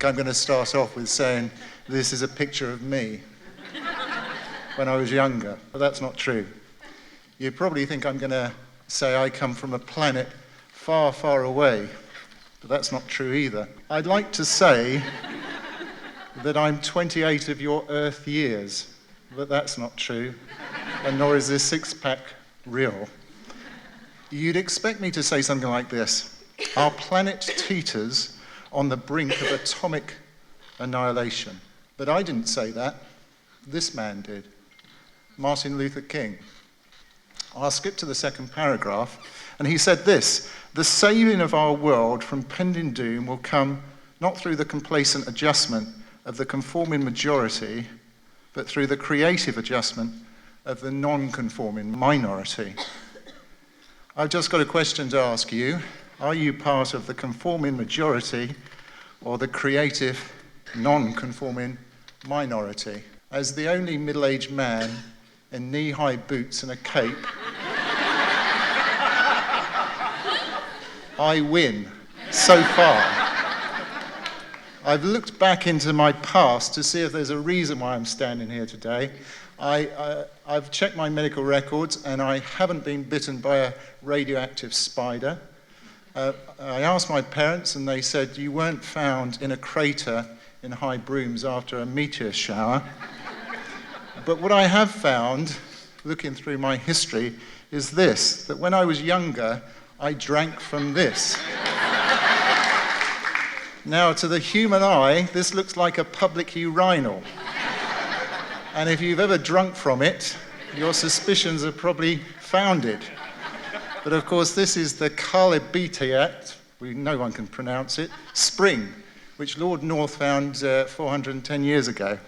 think I'm going to start off with saying this is a picture of me when I was younger, but that's not true. You probably think I'm going to say I come from a planet far, far away, but that's not true either. I'd like to say that I'm 28 of your Earth years, but that's not true, and nor is this six-pack real. You'd expect me to say something like this: our planet teeters on the brink of atomic annihilation. But I didn't say that. This man did. Martin Luther King. I'll skip to the second paragraph, and he said this: the saving of our world from pending doom will come not through the complacent adjustment of the conforming majority, but through the creative adjustment of the non-conforming minority. I've just got a question to ask you. Are you part of the conforming majority or the creative non-conforming minority? As the only middle-aged man in knee-high boots and a cape, I win so far. I've looked back into my past to see if there's a reason why I'm standing here today. I've checked my medical records and I haven't been bitten by a radioactive spider. I asked my parents and they said you weren't found in a crater in High Brooms after a meteor shower. But what I have found, looking through my history, is this: that when I was younger, I drank from this. Now, to the human eye, this looks like a public urinal. And if you've ever drunk from it, your suspicions are probably founded. But of course, this is the Kalibitiat, no one can pronounce it, spring, which Lord North found 410 years ago.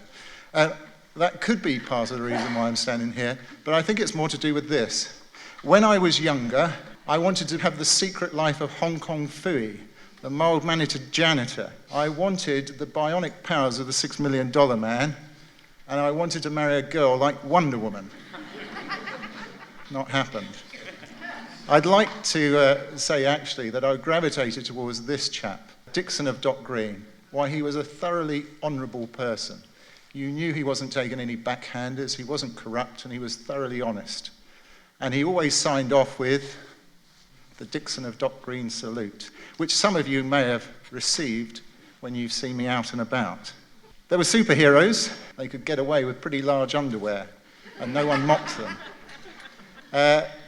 That could be part of the reason why I'm standing here, but I think it's more to do with this. When I was younger, I wanted to have the secret life of Hong Kong Fooey, the mild-mannered janitor. I wanted the bionic powers of the $6 million man, and I wanted to marry a girl like Wonder Woman. Not happened. I'd like to say, actually, that I gravitated towards this chap, Dixon of Dock Green. Why, he was a thoroughly honourable person. You knew he wasn't taking any backhanders, he wasn't corrupt, and he was thoroughly honest. And he always signed off with the Dixon of Dock Green salute, which some of you may have received when you've seen me out and about. There were superheroes. They could get away with pretty large underwear, and no one mocked them.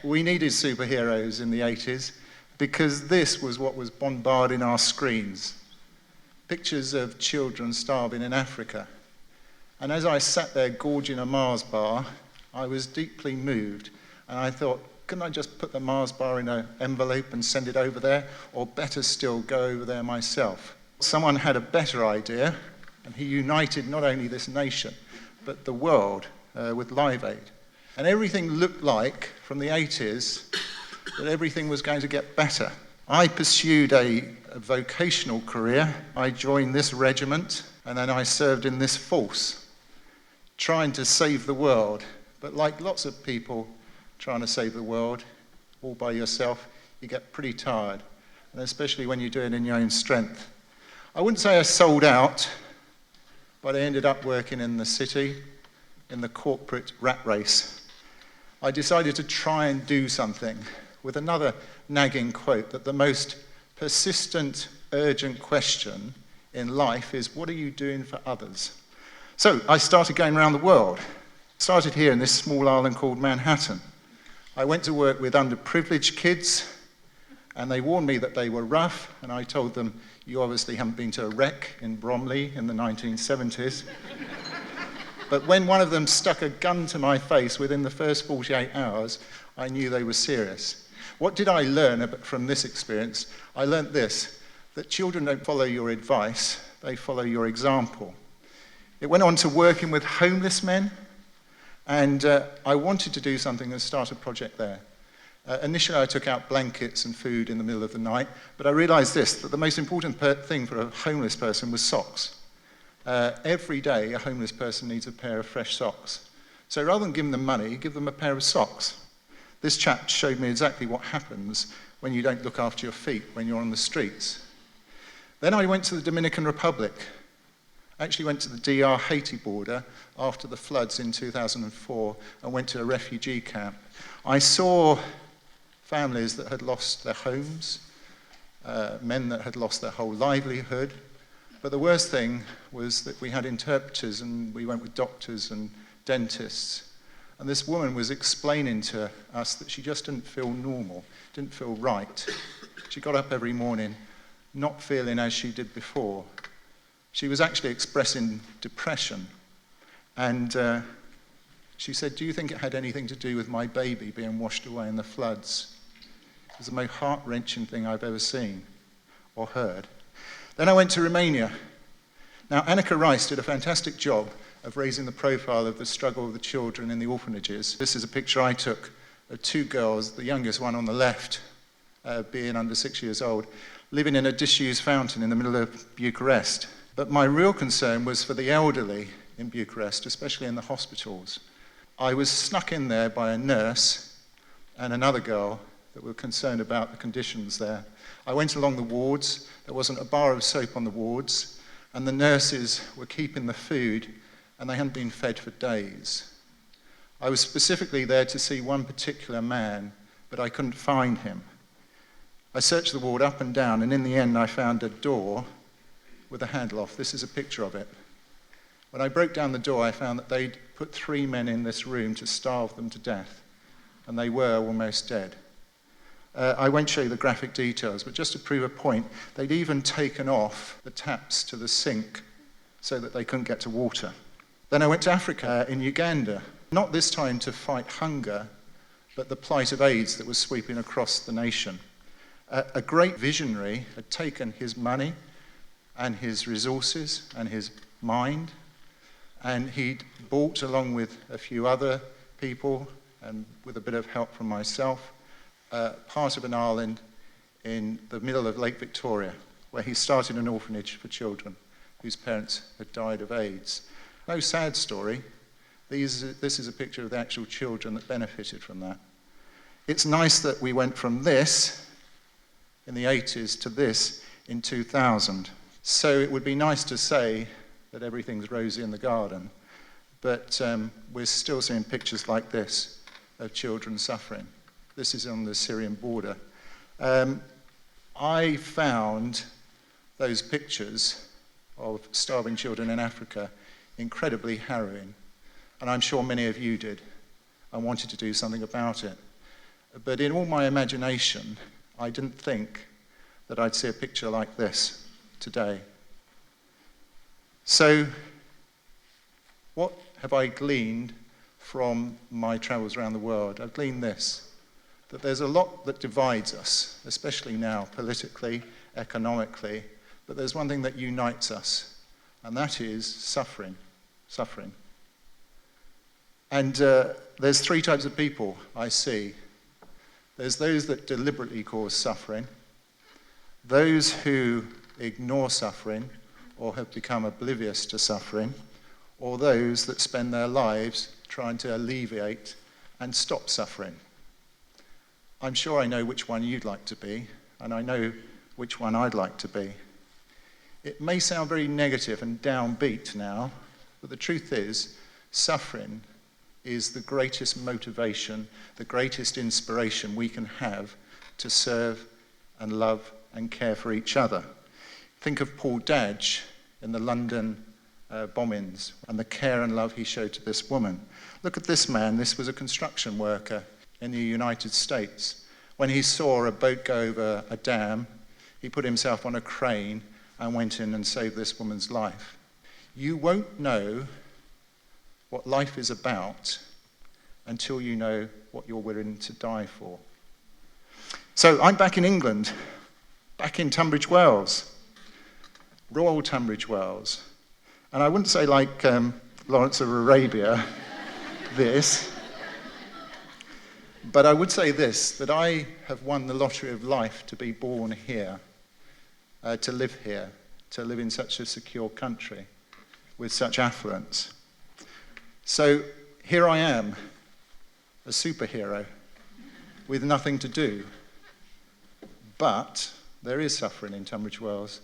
We needed superheroes in the 80s because this was what was bombarding our screens. Pictures of children starving in Africa. And as I sat there gorging a Mars bar, I was deeply moved. And I thought, couldn't I just put the Mars bar in an envelope and send it over there? Or better still, go over there myself. Someone had a better idea, and he united not only this nation, but the world with Live Aid. And everything looked like, from the 80s, that everything was going to get better. I pursued a vocational career. I joined this regiment, and then I served in this force, trying to save the world. But like lots of people trying to save the world, all by yourself, you get pretty tired, and especially when you do it in your own strength. I wouldn't say I sold out, but I ended up working in the city, in the corporate rat race. I decided to try and do something with another nagging quote that the most persistent, urgent question in life is, what are you doing for others? So I started going around the world. Started here in this small island called Manhattan. I went to work with underprivileged kids, and they warned me that they were rough, and I told them, you obviously haven't been to a wreck in Bromley in the 1970s. But when one of them stuck a gun to my face within the first 48 hours, I knew they were serious. What did I learn from this experience? I learned this, that children don't follow your advice, they follow your example. It went on to working with homeless men, and I wanted to do something and start a project there. Initially, I took out blankets and food in the middle of the night, but I realized this, that the most important thing for a homeless person was socks. Every day, a homeless person needs a pair of fresh socks. So rather than give them money, give them a pair of socks. This chap showed me exactly what happens when you don't look after your feet, when you're on the streets. Then I went to the Dominican Republic, I actually went to the DR-Haiti border after the floods in 2004 and went to a refugee camp. I saw families that had lost their homes, men that had lost their whole livelihood. But the worst thing was that we had interpreters and we went with doctors and dentists. And this woman was explaining to us that she just didn't feel normal, didn't feel right. She got up every morning not feeling as she did before. She was actually expressing depression. And she said, "Do you think it had anything to do with my baby being washed away in the floods?" It was the most heart-wrenching thing I've ever seen or heard. Then I went to Romania. Now, Annika Rice did a fantastic job of raising the profile of the struggle of the children in the orphanages. This is a picture I took of two girls, the youngest one on the left, being under 6 years old, living in a disused fountain in the middle of Bucharest. But my real concern was for the elderly in Bucharest, especially in the hospitals. I was snuck in there by a nurse and another girl that were concerned about the conditions there. I went along the wards. There wasn't a bar of soap on the wards, and the nurses were keeping the food, and they hadn't been fed for days. I was specifically there to see one particular man, but I couldn't find him. I searched the ward up and down, and in the end I found a door with a handle off. This is a picture of it. When I broke down the door, I found that they'd put 3 men in this room to starve them to death, and they were almost dead. I won't show you the graphic details, but just to prove a point, they'd even taken off the taps to the sink so that they couldn't get to water. Then I went to Africa, in Uganda, not this time to fight hunger, but the plight of AIDS that was sweeping across the nation. A great visionary had taken his money and his resources and his mind, and he'd bought, along with a few other people and with a bit of help from myself, part of an island in the middle of Lake Victoria, where he started an orphanage for children whose parents had died of AIDS. No sad story. This is a picture of the actual children that benefited from that. It's nice that we went from this in the 80s to this in 2000. So it would be nice to say that everything's rosy in the garden, but we're still seeing pictures like this of children suffering. This is on the Syrian border. I found those pictures of starving children in Africa incredibly harrowing, and I'm sure many of you did and wanted to do something about it. But in all my imagination, I didn't think that I'd see a picture like this today. So, what have I gleaned from my travels around the world? I've gleaned this, that there's a lot that divides us, especially now, politically, economically, but there's one thing that unites us, and that is suffering. Suffering. And there's 3 types of people I see. There's those that deliberately cause suffering, those who ignore suffering or have become oblivious to suffering, or those that spend their lives trying to alleviate and stop suffering. I'm sure I know which one you'd like to be, and I know which one I'd like to be. It may sound very negative and downbeat now, but the truth is, suffering is the greatest motivation, the greatest inspiration we can have to serve and love and care for each other. Think of Paul Dadge in the London bombings and the care and love he showed to this woman. Look at this man. This was a construction worker in the United States. When he saw a boat go over a dam, he put himself on a crane and went in and saved this woman's life. You won't know what life is about until you know what you're willing to die for. So I'm back in England, back in Tunbridge Wells, Royal Tunbridge Wells. And I wouldn't say like Lawrence of Arabia, this, but I would say this, that I have won the lottery of life to be born here, to live here, to live in such a secure country with such affluence. So here I am, a superhero with nothing to do. But there is suffering in Tunbridge Wells.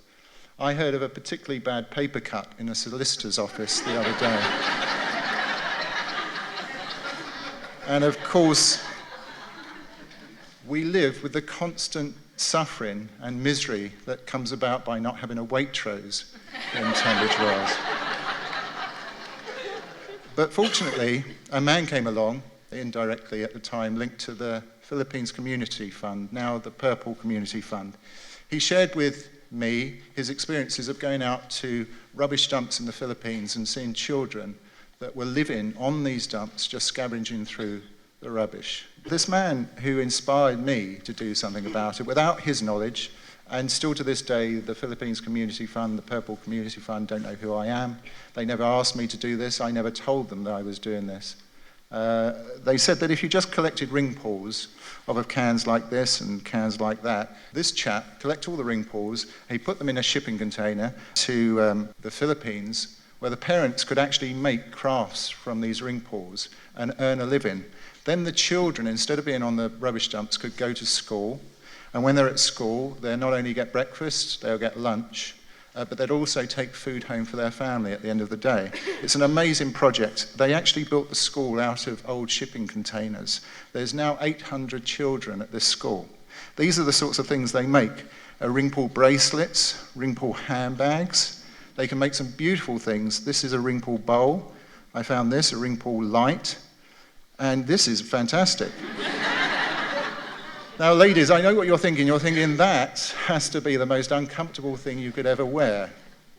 I heard of a particularly bad paper cut in a solicitor's office the other day. And of course, we live with the constant suffering and misery that comes about by not having a Waitrose in Tunbridge Wells. But fortunately, a man came along, indirectly at the time, linked to the Philippines Community Fund, now the Purple Community Fund. He shared with me his experiences of going out to rubbish dumps in the Philippines and seeing children that were living on these dumps, just scavenging through the rubbish. This man who inspired me to do something about it, without his knowledge, and still to this day, the Philippines Community Fund, the Purple Community Fund, don't know who I am. They never asked me to do this. I never told them that I was doing this. They said that if you just collected ring pulls of cans like this and cans like that, this chap collect all the ring pulls, he put them in a shipping container to the Philippines, where the parents could actually make crafts from these ring pulls and earn a living. Then the children, instead of being on the rubbish dumps, could go to school. And when they're at school, they'll not only get breakfast, they'll get lunch, but they'd also take food home for their family at the end of the day. It's an amazing project. They actually built the school out of old shipping containers. There's now 800 children at this school. These are the sorts of things they make. Ring pull bracelets, ring pull handbags. They can make some beautiful things. This is a ring pull bowl. I found this, a ring pull light. And this is fantastic. Now, ladies, I know what you're thinking. You're thinking that has to be the most uncomfortable thing you could ever wear.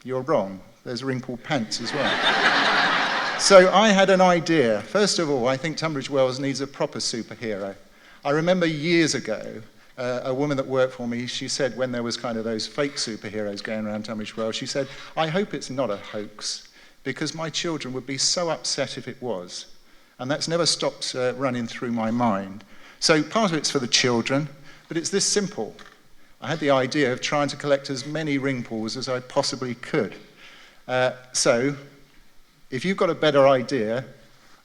You're wrong. There's ring pull pants as well. So I had an idea. First of all, I think Tunbridge Wells needs a proper superhero. I remember years ago, a woman that worked for me, she said when there was kind of those fake superheroes going around Tunbridge Wells, she said, I hope it's not a hoax, because my children would be so upset if it was. And that's never stopped running through my mind. So part of it's for the children, but it's this simple. I had the idea of trying to collect as many ring pulls as I possibly could. So if you've got a better idea,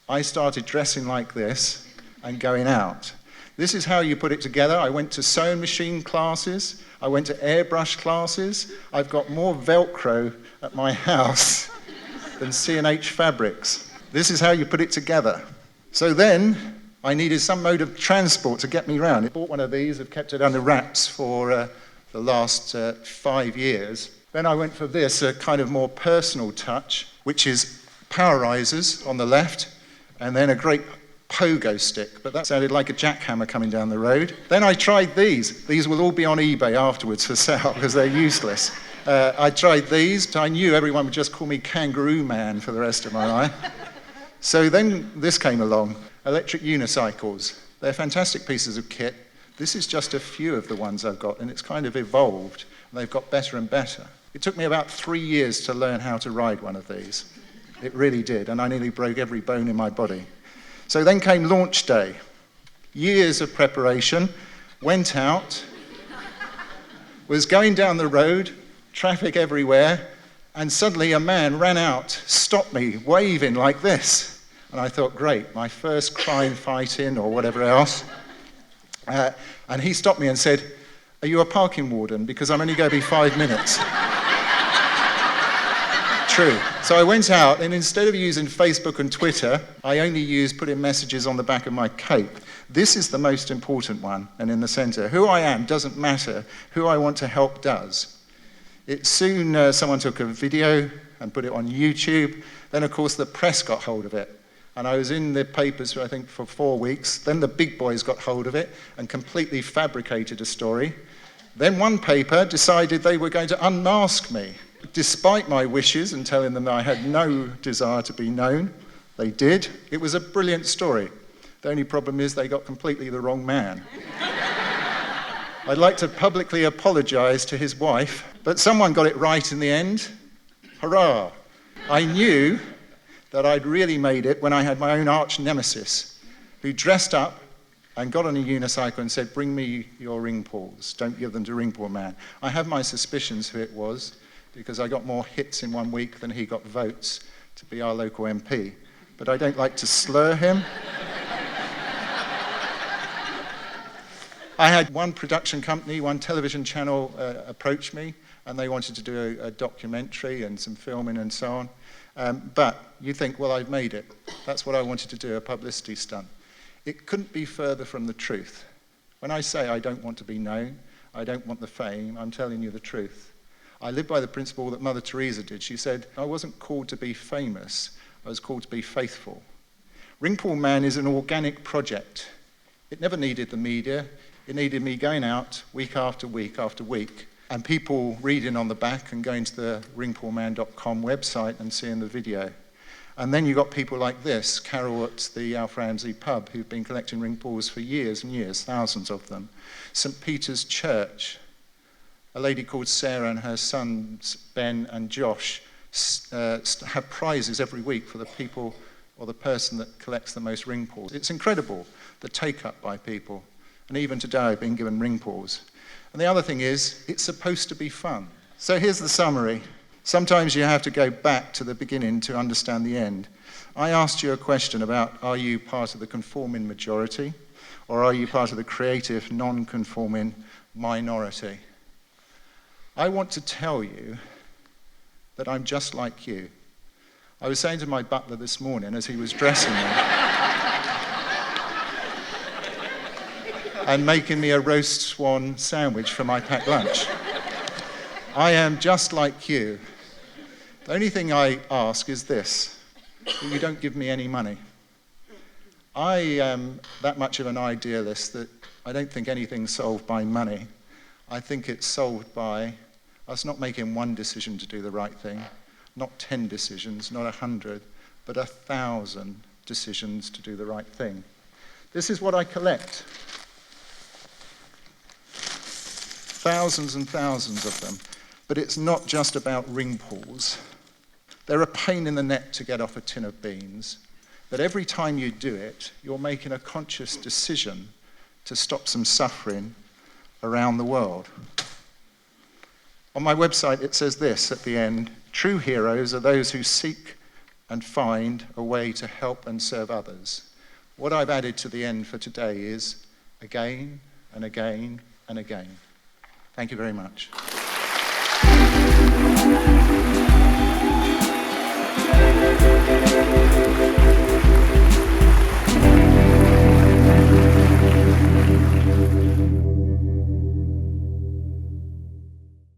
I started dressing like this and going out. This is how you put it together. I went to sewing machine classes. I went to airbrush classes. I've got more Velcro at my house than C&H Fabrics. This is how you put it together. So then, I needed some mode of transport to get me around. I bought one of these, I've kept it under wraps for the last 5 years. Then I went for this, a kind of more personal touch, which is power risers on the left, and then a great pogo stick, but that sounded like a jackhammer coming down the road. Then I tried these. These will all be on eBay afterwards for sale, because they're useless. I tried these, but I knew everyone would just call me Kangaroo Man for the rest of my life. So then this came along, electric unicycles. They're fantastic pieces of kit. This is just a few of the ones I've got, and it's kind of evolved, and they've got better and better. It took me about 3 years to learn how to ride one of these. It really did, and I nearly broke every bone in my body. So then came launch day. Years of preparation, went out, was going down the road, traffic everywhere, and suddenly a man ran out, stopped me, waving like this. And I thought, great, my first crime fighting or whatever else. And he stopped me and said, are you a parking warden? Because I'm only going to be 5 minutes. True. So I went out, and instead of using Facebook and Twitter, I only used putting messages on the back of my cape. This is the most important one, and in the center. Who I am doesn't matter. Who I want to help does. Soon someone took a video and put it on YouTube. Then, of course, the press got hold of it. And I was in the papers, I think, for 4 weeks. Then the big boys got hold of it and completely fabricated a story. Then one paper decided they were going to unmask me. Despite my wishes and telling them that I had no desire to be known, they did. It was a brilliant story. The only problem is they got completely the wrong man. I'd like to publicly apologize to his wife, but someone got it right in the end. Hurrah! I knew that I'd really made it when I had my own arch nemesis, who dressed up and got on a unicycle and said, bring me your ring pulls, don't give them to Ringpullman. I have my suspicions who it was, because I got more hits in 1 week than he got votes to be our local MP. But I don't like to slur him. I had one production company, one television channel approach me, and they wanted to do a documentary and some filming and so on. But you think, well, I've made it. That's what I wanted to do, a publicity stunt. It couldn't be further from the truth. When I say I don't want to be known, I don't want the fame, I'm telling you the truth. I live by the principle that Mother Teresa did. She said, I wasn't called to be famous, I was called to be faithful. Ringpullman is an organic project. It never needed the media. It needed me going out week after week after week, and people reading on the back and going to the ringpullman.com website and seeing the video. And then you got people like this, Carol at the Alf Ramsey pub, who've been collecting ring pulls for years and years, thousands of them. St. Peter's Church, a lady called Sarah and her sons, Ben and Josh, have prizes every week for the people or the person that collects the most ring pulls. It's incredible, the take-up by people. And even today, I've been given ring pulls. And the other thing is, it's supposed to be fun. So here's the summary. Sometimes you have to go back to the beginning to understand the end. I asked you a question about, are you part of the conforming majority, or are you part of the creative, non-conforming minority? I want to tell you that I'm just like you. I was saying to my butler this morning as he was dressing me and making me a roast swan sandwich for my packed lunch. I am just like you. The only thing I ask is this, that you don't give me any money. I am that much of an idealist that I don't think anything's solved by money. I think it's solved by us not making one decision to do the right thing, not 10 decisions, not 100, but 1,000 decisions to do the right thing. This is what I collect. Thousands and thousands of them. But it's not just about ring pulls. They're a pain in the neck to get off a tin of beans. But every time you do it, you're making a conscious decision to stop some suffering around the world. On my website, it says this at the end: true heroes are those who seek and find a way to help and serve others. What I've added to the end for today is again and again and again. Thank you very much.